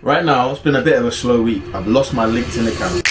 Right now, it's been a bit of a slow week. I've lost my LinkedIn account.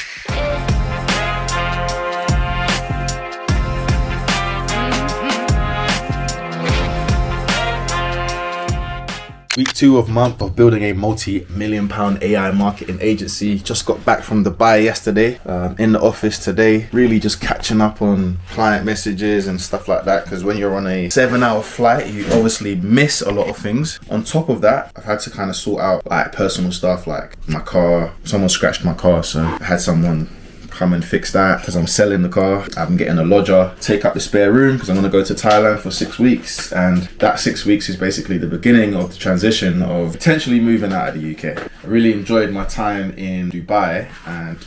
Week 2 of month of building a multi-million pound AI marketing agency. Just got back from Dubai yesterday, in the office today, really just catching up on client messages and stuff like that, because when you're on a 7-hour flight, you obviously miss a lot of things. On top of that, I've had to kind of sort out like personal stuff, like my car. Someone scratched my car, so I had someone come and fix that because I'm selling the car. I'm getting a lodger, take up the spare room because I'm going to go to Thailand for 6 weeks, and that 6 weeks is basically the beginning of the transition of potentially moving out of the UK. I really enjoyed my time in Dubai, and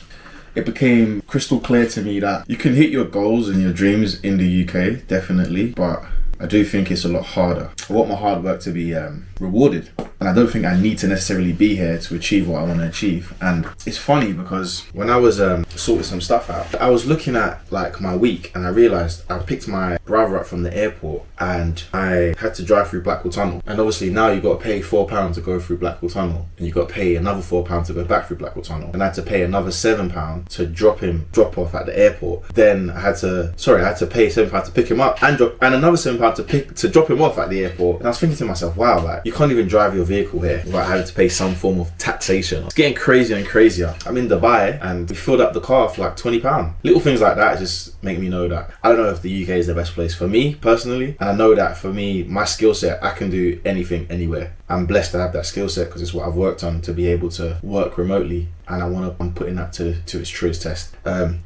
it became crystal clear to me that you can hit your goals and your dreams in the UK, definitely, but I do think it's a lot harder. I want my hard work to be rewarded, and I don't think I need to necessarily be here to achieve what I want to achieve. And it's funny because when I was sorting some stuff out, I was looking at like my week, and I realized I picked my brother up from the airport and I had to drive through Blackwall Tunnel, and obviously now you've got to pay £4 to go through Blackwall Tunnel, and you've got to pay another £4 to go back through Blackwall Tunnel, and I had to pay another £7 to drop off at the airport. Then I had to pay £7 to pick him up and another £7 to drop him off at the airport. And I was thinking to myself, wow, like you can't even drive your vehicle here without having to pay some form of taxation. It's getting crazier and crazier. I'm in Dubai and we filled up the car for like £20. Little things like that just make me know that I don't know if the UK is the best place for me personally, and I know that for me, my skill set, I can do anything anywhere. I'm blessed to have that skill set because it's what I've worked on, to be able to work remotely, and I'm putting that to its truest test.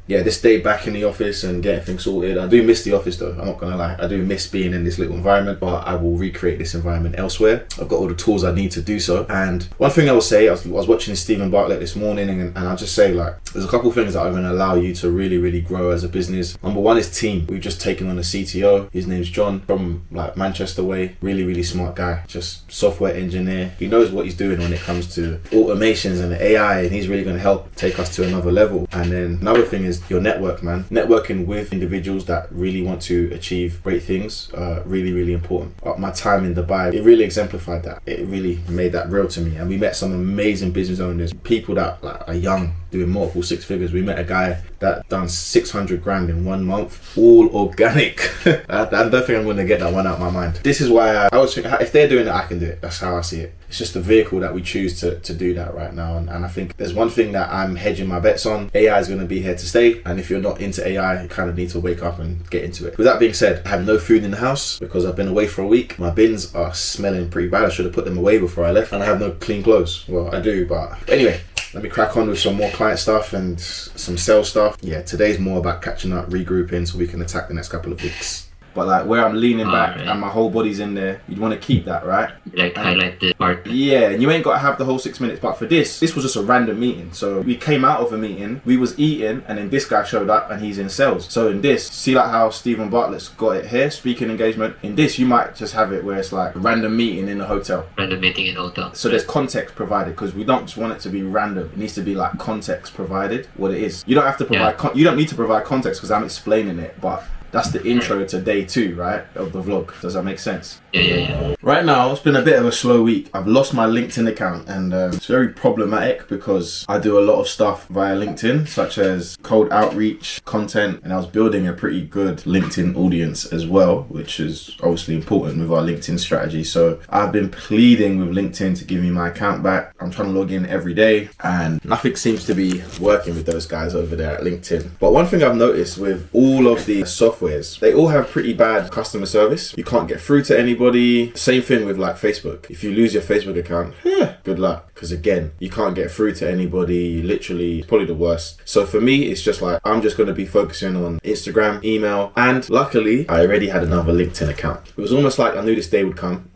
This day back in the office and getting things sorted. I do miss the office though, I'm not gonna lie. I do miss being in this little environment, but I will recreate this environment elsewhere. I've got all the tools I need to do so. And one thing I will say, I was watching Stephen Bartlett this morning, and I'll just say, like, there's a couple of things that are going to allow you to really, really grow as a business. Number one is team. We've just taken on a CTO. His name's John from like Manchester way. Really, really smart guy. Just software engineer. He knows what he's doing when it comes to automations and AI, and he's really going to help take us to another level. And then another thing is your network, man. Networking with individuals that really want to achieve great things, really, really important. My time in Dubai, it really exemplified that. It really made that real to me. And we met some amazing business owners, people that like are young, doing multiple 6 figures. We met a guy that done 600 grand in 1 month, all organic. I don't think I'm going to get that one out of my mind. This is why I always think, if they're doing it, I can do it. That's how I see it. It's just the vehicle that we choose to do that right now. And I think there's one thing that I'm hedging my bets on. AI is going to be here to stay. And if you're not into AI, you kind of need to wake up and get into it. With that being said, I have no food in the house because I've been away for a week. My bins are smelling pretty bad. I should have put them away before I left. And I have no clean clothes. Well, I do, but anyway. Let me crack on with some more client stuff and some sales stuff. Yeah, today's more about catching up, regrouping, so we can attack the next couple of weeks. But like where I'm leaning back and my whole body's in there, you'd want to keep that, right? Like highlight the part. Yeah, and you ain't got to have the whole 6 minutes. But for this was just a random meeting. So we came out of a meeting, we was eating, and then this guy showed up and he's in sales. So in this, see like how Stephen Bartlett's got it here, speaking engagement. In this, you might just have it where it's like a random meeting in a hotel. Random meeting in a hotel. So there's context provided, because we don't just want it to be random. It needs to be like context provided, what it is. You don't have to provide, you don't need to provide context because I'm explaining it, but that's the intro to day 2, right, of the vlog. Does that make sense? Yeah. Right now, it's been a bit of a slow week. I've lost my LinkedIn account, and it's very problematic because I do a lot of stuff via LinkedIn, such as cold outreach, content, and I was building a pretty good LinkedIn audience as well, which is obviously important with our LinkedIn strategy. So I've been pleading with LinkedIn to give me my account back. I'm trying to log in every day, and nothing seems to be working with those guys over there at LinkedIn. But one thing I've noticed with all of the softwares, they all have pretty bad customer service. You can't get through to anybody. Same thing with like Facebook. If you lose your Facebook account, good luck. Because again, you can't get through to anybody. Literally, it's probably the worst. So for me, it's just like, I'm just going to be focusing on Instagram, email, and luckily, I already had another LinkedIn account. It was almost like I knew this day would come.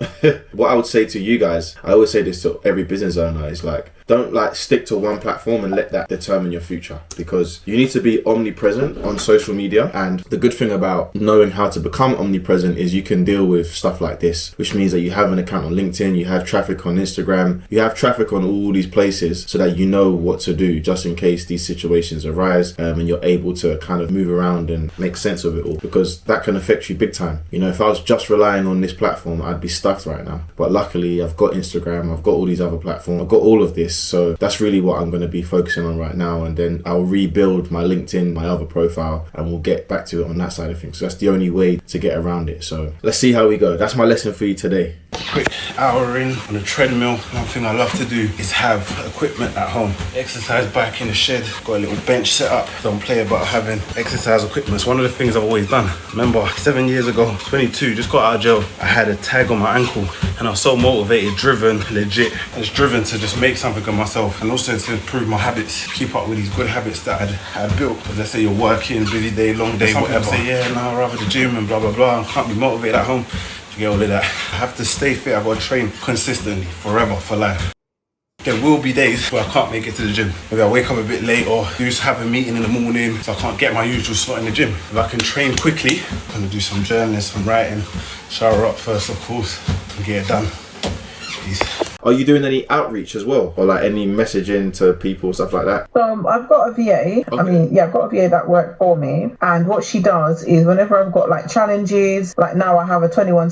What I would say to you guys, I always say this to every business owner, is like, don't like stick to one platform and let that determine your future, because you need to be omnipresent on social media. And the good thing about knowing how to become omnipresent is you can deal with stuff like this, which means that you have an account on LinkedIn, you have traffic on Instagram, you have traffic on all these places so that you know what to do just in case these situations arise, and you're able to kind of move around and make sense of it all, because that can affect you big time. You know, if I was just relying on this platform, I'd be stuffed right now. But luckily, I've got Instagram, I've got all these other platforms, I've got all of this. So that's really what I'm going to be focusing on right now. And then I'll rebuild my LinkedIn, my other profile, and we'll get back to it on that side of things. So that's the only way to get around it. So let's see how we go. That's my lesson for you today. Quick hour in on a treadmill. One thing I love to do is have equipment at home. Exercise bike in the shed, got a little bench set up. Don't play about having exercise equipment. It's one of the things I've always done. Remember 7 years ago, 22, just got out of jail, I had a tag on my ankle and I was so motivated, driven, legit. I was driven to just make something of myself and also to improve my habits, keep up with these good habits that I'd built. Because let's say you're working, busy day, long day, whatever. Say, yeah, no, I'd rather the gym and blah, blah, blah. I can't be motivated at home. Forget all of that. I have to stay fit. I've got to train consistently, forever, for life. There will be days where I can't make it to the gym. Maybe I wake up a bit late or do have a meeting in the morning, so I can't get my usual slot in the gym. If I can train quickly, I'm gonna do some journaling, some writing, shower up first, of course, and get it done. Peace. Are you doing any outreach as well, or like any messaging to people, stuff like that? I've got a VA. Okay. I've got a VA that worked for me, and what she does is whenever I've got like challenges, like now I have a 21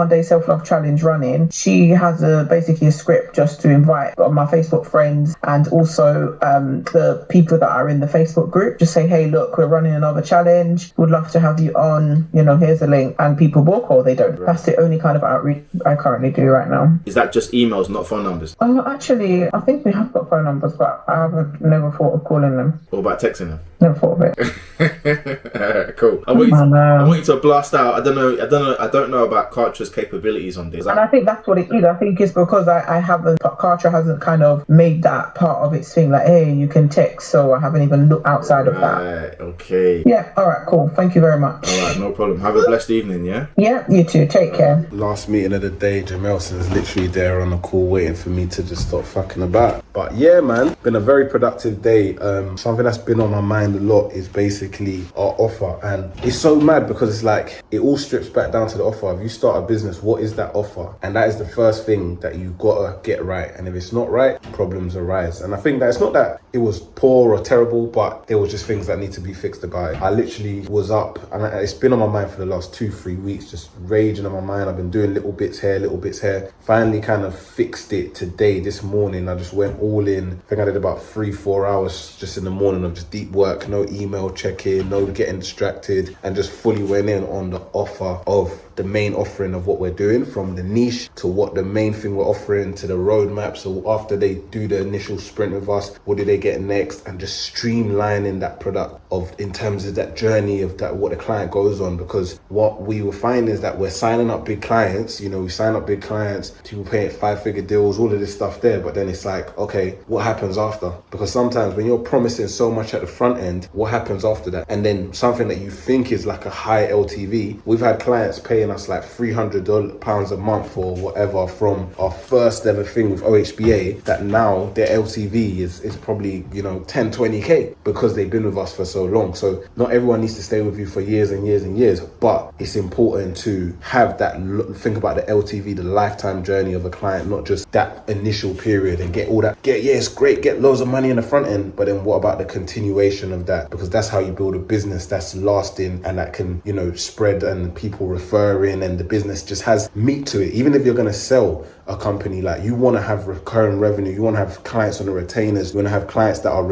day self-love challenge running. She has basically a script just to invite my Facebook friends and also the people that are in the Facebook group. Just say, hey, look, we're running another challenge. Would love to have you on. You know, here's a link, and people book or they don't. Right. That's the only kind of outreach I currently do right now. Is that just emails, not phone numbers? Actually, I think we have got phone numbers, but I haven't never thought of calling them. What about texting them? Never thought of it. Cool. I want you to blast out. I don't know about Kartra's capabilities on this. And I think that's what it is. I think it's because Kartra hasn't kind of made that part of its thing. Like, hey, you can text, so I haven't even looked outside of that. Right. Okay. Yeah. All right. Cool. Thank you very much. All right. No problem. Have a blessed evening. Yeah. Yeah. You too. Take care. Last meeting of the day, Jamelson's literally there on the call waiting for me to just stop fucking about. But yeah, man, been a very productive day. Something that's been on my mind a lot is basically our offer, and it's so mad because it's like it all strips back down to the offer. If you start a business, what is that offer? And that is the first thing that you gotta get right. And if it's not right, problems arise. And I think that it's not that it was poor or terrible, but there were just things that need to be fixed about it. I literally was up, and it's been on my mind for the last 2-3 weeks, just raging on my mind. I've been doing little bits here. Finally kind of fixed it today, this morning. I just went all in. I think I did about 3-4 hours just in the morning of just deep work, no email check-in, no getting distracted, and just fully went in on the offer of the main offering of what we're doing, from the niche to what the main thing we're offering to the roadmap. So after they do the initial sprint with us, what do they get next, and just streamlining that product in terms of that journey of that what the client goes on. Because what we will find is that we're signing up big clients, we sign up big clients, people paying 5-figure deals, all of this stuff there, but then it's like, okay, what happens after? Because sometimes when you're promising so much at the front end, what happens after that? And then something that you think is like a high LTV, we've had clients paying us like £300 a month or whatever from our first ever thing with OHBA, that now their LTV is probably 10-20k because they've been with us for so long. So not everyone needs to stay with you for years and years and years, but it's important to have that think about the LTV, the lifetime journey of a client, not just that initial period, and get all that it's great, get loads of money in the front end, but then what about the continuation of that? Because that's how you build a business that's lasting and that can spread and people referring, and the business just has meat to it. Even if you're going to sell a company, like you want to have recurring revenue, you want to have clients on the retainers, you want to have clients that are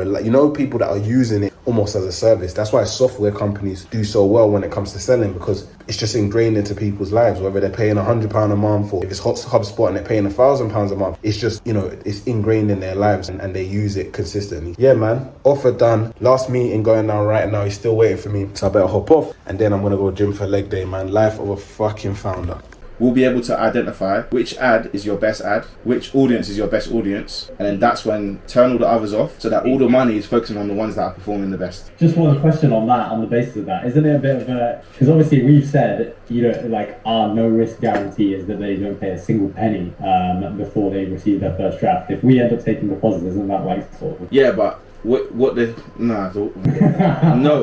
people that are using it almost as a service. That's why software companies do so well when it comes to selling, because it's just ingrained into people's lives, whether they're paying £100 a month or if it's HubSpot and they're paying £1,000 a month. It's just it's ingrained in their lives and they use it consistently. Yeah, man, offer done. Last meeting going down right now. He's still waiting for me, so I better hop off, and then I'm gonna go gym for leg day, man. Life of a fucking founder. We'll be able to identify which ad is your best ad, which audience is your best audience, and then that's when turn all the others off so that all the money is focusing on the ones that are performing the best. Just one question on that, on the basis of that. Isn't it a bit of a... Because obviously we've said, our no risk guarantee is that they don't pay a single penny before they receive their first draft. If we end up taking deposits, isn't that like sort of... Yeah, but what the no,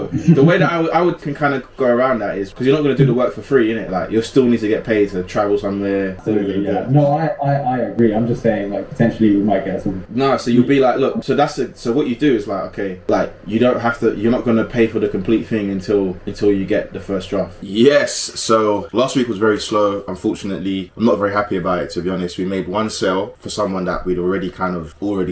the way that I would can kind of go around that is because you're not going to do the work for free, innit? Like you still need to get paid to travel somewhere. Absolutely, yeah. No, I agree. I'm just saying, like, potentially we might get some. No, so you'll be like, look, so what you do is like, okay, like you don't have to, you're not going to pay for the complete thing until you get the first draft. Yes. So last week was very slow. Unfortunately, I'm not very happy about it, to be honest. We made one sale for someone that we'd already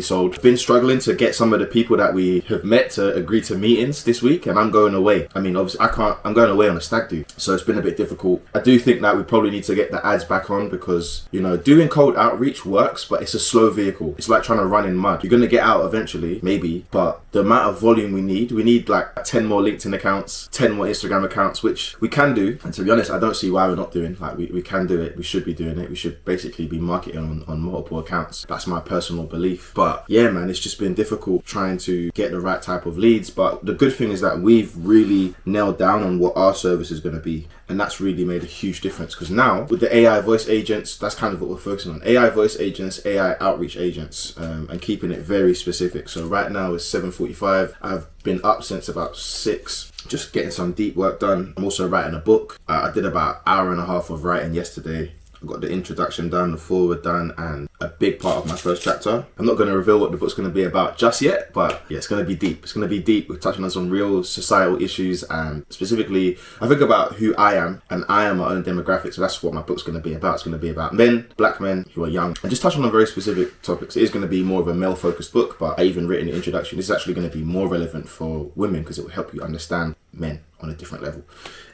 sold. Been struggling to get some of the people that we have met to agree to meetings this week, and I'm going away. I mean, obviously I'm going away on a stag do, so it's been a bit difficult. I do think that we probably need to get the ads back on because, you know, doing cold outreach works, but it's a slow vehicle. It's like trying to run in mud. You're going to get out eventually, maybe, but the amount of volume we need like 10 more LinkedIn accounts, 10 more Instagram accounts, which we can do. And to be honest, I don't see why we're not doing. Like we can do it. We should be doing it. We should basically be marketing on multiple accounts. That's my personal belief. But yeah, man, it's just been difficult trying to get the right type of leads. But the good thing is that we've really nailed down on what our service is going to be. And that's really made a huge difference because now with the AI voice agents, that's kind of what we're focusing on. AI voice agents, AI outreach agents, and keeping it very specific. So right now it's 7:45. I've been up since about 6, just getting some deep work done. I'm also writing a book. I did about an hour and a half of writing yesterday. I got the introduction done, the foreword done, and a big part of my first chapter. I'm not going to reveal what the book's going to be about just yet, but yeah, it's going to be deep. It's going to be deep. We're touching on some real societal issues, and specifically, I think about who I am, and I am my own demographic. So that's what my book's going to be about. It's going to be about men, black men who are young, and just touching on very specific topics. It is going to be more of a male-focused book, but I even written the introduction. This is actually going to be more relevant for women because it will help you understand men on a different level.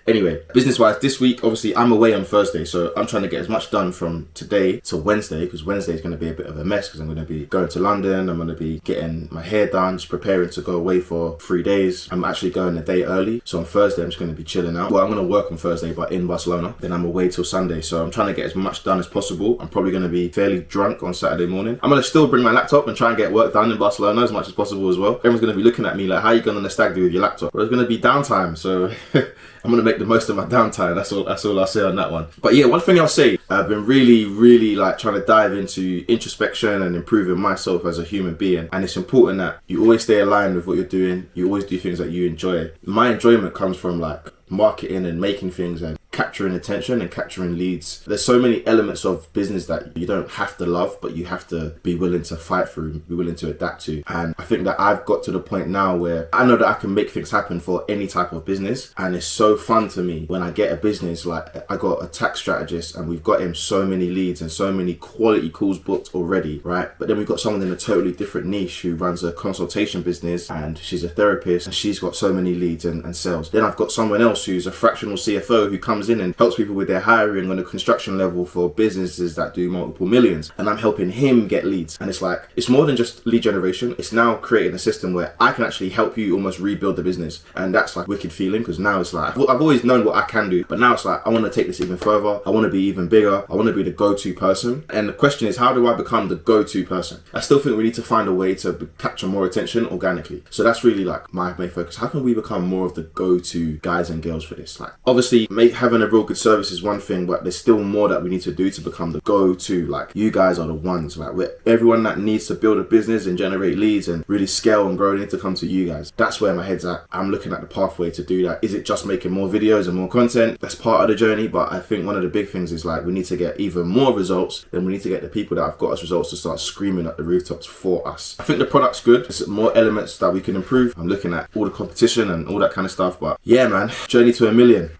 Anyway, business-wise, this week, obviously, I'm away on Thursday, so I'm trying to get as much done from today to Wednesday, because Wednesday is going to be a bit of a mess, because I'm going to be going to London, I'm going to be getting my hair done, just preparing to go away for 3 days. I'm actually going a day early, so on Thursday, I'm just going to be chilling out. Well, I'm going to work on Thursday, but in Barcelona. Then I'm away till Sunday, so I'm trying to get as much done as possible. I'm probably going to be fairly drunk on Saturday morning. I'm going to still bring my laptop and try and get work done in Barcelona as much as possible as well. Everyone's going to be looking at me like, how are you going on a stag do with your laptop? Well, it's going to be downtime, so I'm going to make the most of my downtime. That's all I'll say on that one. But yeah, one thing I'll say, I've been really like trying to dive into introspection and improving myself as a human being. And it's important that you always stay aligned with what you're doing. You always do things that you enjoy. My enjoyment comes from like marketing and making things and capturing attention and capturing leads. There's so many elements of business that you don't have to love, but you have to be willing to fight through, be willing to adapt to. And I think that I've got to the point now where I know that I can make things happen for any type of business. And it's so fun to me when I get a business, like I got a tax strategist and we've got him so many leads and so many quality calls booked already, right? But then we've got someone in a totally different niche who runs a consultation business and she's a therapist and she's got so many leads and sales. Then I've got someone else who's a fractional CFO who comes in and helps people with their hiring on a construction level for businesses that do multiple millions, and I'm helping him get leads. And it's like, it's more than just lead generation, it's now creating a system where I can actually help you almost rebuild the business. And that's like wicked feeling, because now it's like I've always known what I can do, but now it's like I want to take this even further. I want to be even bigger. I want to be the go-to person. And the question is, how do I become the go-to person? I still think we need to find a way to capture more attention organically. So that's really like my main focus. How can we become more of the go-to guys and girls for this? Like, obviously having a real good service is one thing, but there's still more that we need to do to become the go-to. Like, you guys are the ones, like, where everyone that needs to build a business and generate leads and really scale and grow, need to come to you guys. That's where my head's at. I'm looking at the pathway to do that. Is it just making more videos and more content? That's part of the journey, but I think one of the big things is like, we need to get even more results. Then we need to get the people that have got us results to start screaming at the rooftops for us. I think the product's good. There's more elements that we can improve. I'm looking at all the competition and all that kind of stuff, but yeah, man, journey to 1 million.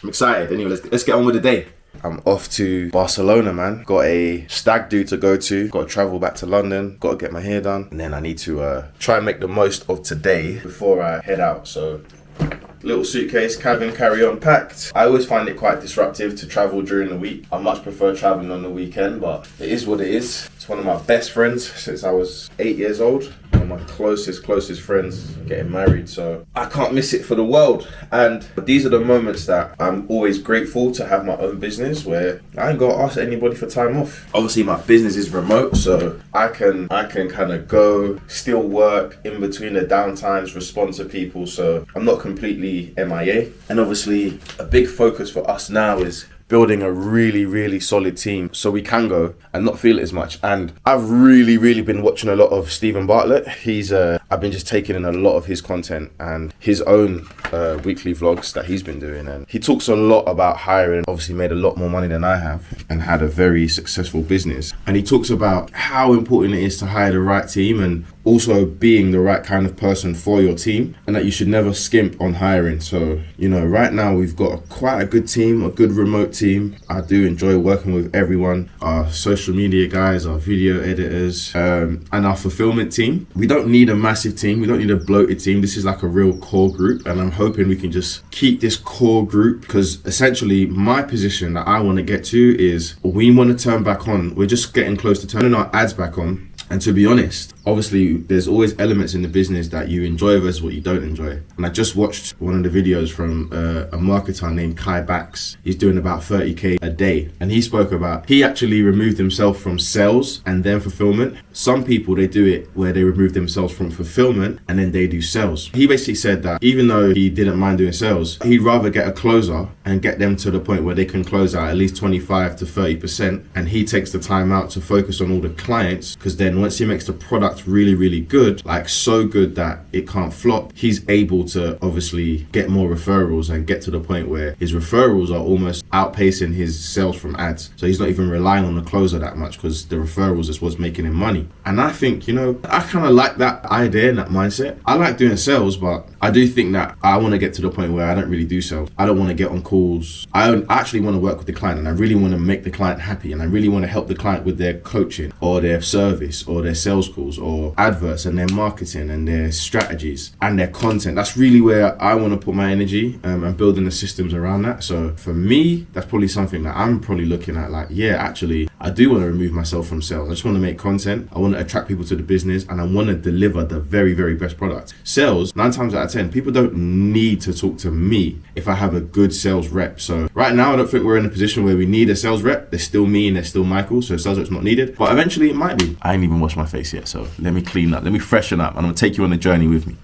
I'm excited. Anyway, let's get on with the day. I'm off to Barcelona, man. Got a stag do to go to. Got to travel back to London. Got to get my hair done. And then I need to try and make the most of today before I head out. So, little suitcase, cabin, carry-on packed. I always find it quite disruptive to travel during the week. I much prefer traveling on the weekend, but it is what it is. It's one of my best friends since I was 8 years old. One of my closest friends getting married, so I can't miss it for the world. And these are the moments that I'm always grateful to have my own business, where I ain't gotta ask anybody for time off. Obviously my business is remote, so I can kind of go, still work in between the downtimes, respond to people, so I'm not completely MIA. And obviously a big focus for us now is building a really solid team so we can go and not feel it as much. And I've really been watching a lot of Stephen Bartlett. He's I I've been just taking in a lot of his content and his own weekly vlogs that he's been doing. And he talks a lot about hiring, obviously made a lot more money than I have and had a very successful business. And he talks about how important it is to hire the right team and also being the right kind of person for your team, and that you should never skimp on hiring. So, you know, right now we've got quite a good team, a good remote team. I do enjoy working with everyone, our social media guys, our video editors, and our fulfillment team. We don't need a massive team. We don't need a bloated team. This is like a real core group, and I'm hoping we can just keep this core group, because essentially my position that I want to get to is we want to turn back on. We're just getting close to turning our ads back on. And to be honest, obviously there's always elements in the business that you enjoy versus what you don't enjoy. And I just watched one of the videos from a marketer named Kai Bax. He's doing about 30k a day. And he spoke about, he actually removed himself from sales and then fulfillment. Some people, they do it where they remove themselves from fulfillment and then they do sales. He basically said that even though he didn't mind doing sales, he'd rather get a closer and get them to the point where they can close out at least 25 to 30%. And he takes the time out to focus on all the clients, because then once he makes the product really, really good, like so good that it can't flop, he's able to obviously get more referrals and get to the point where his referrals are almost outpacing his sales from ads. So he's not even relying on the closer that much, because the referrals is what's making him money. And I think, you know, I kind of like that idea and that mindset. I like doing sales, but I do think that I want to get to the point where I don't really do sales. I don't want to get on calls. I actually want to work with the client, and I really want to make the client happy, and I really want to help the client with their coaching or their service or their sales calls or adverts and their marketing and their strategies and their content. That's really where I want to put my energy, and building the systems around that. So for me, that's probably something that I'm probably looking at, like, yeah, actually, I do want to remove myself from sales. I just want to make content. I want to attract people to the business, and I want to deliver the very, very best product. Sales, 9 times out of 10, people don't need to talk to me if I have a good sales rep. So right now, I don't think we're in a position where we need a sales rep. There's still me and there's still Michael, so sales rep's not needed. But eventually it might be. I ain't even washed my face yet, so let me clean up, let me freshen up, and I'm gonna take you on a journey with me.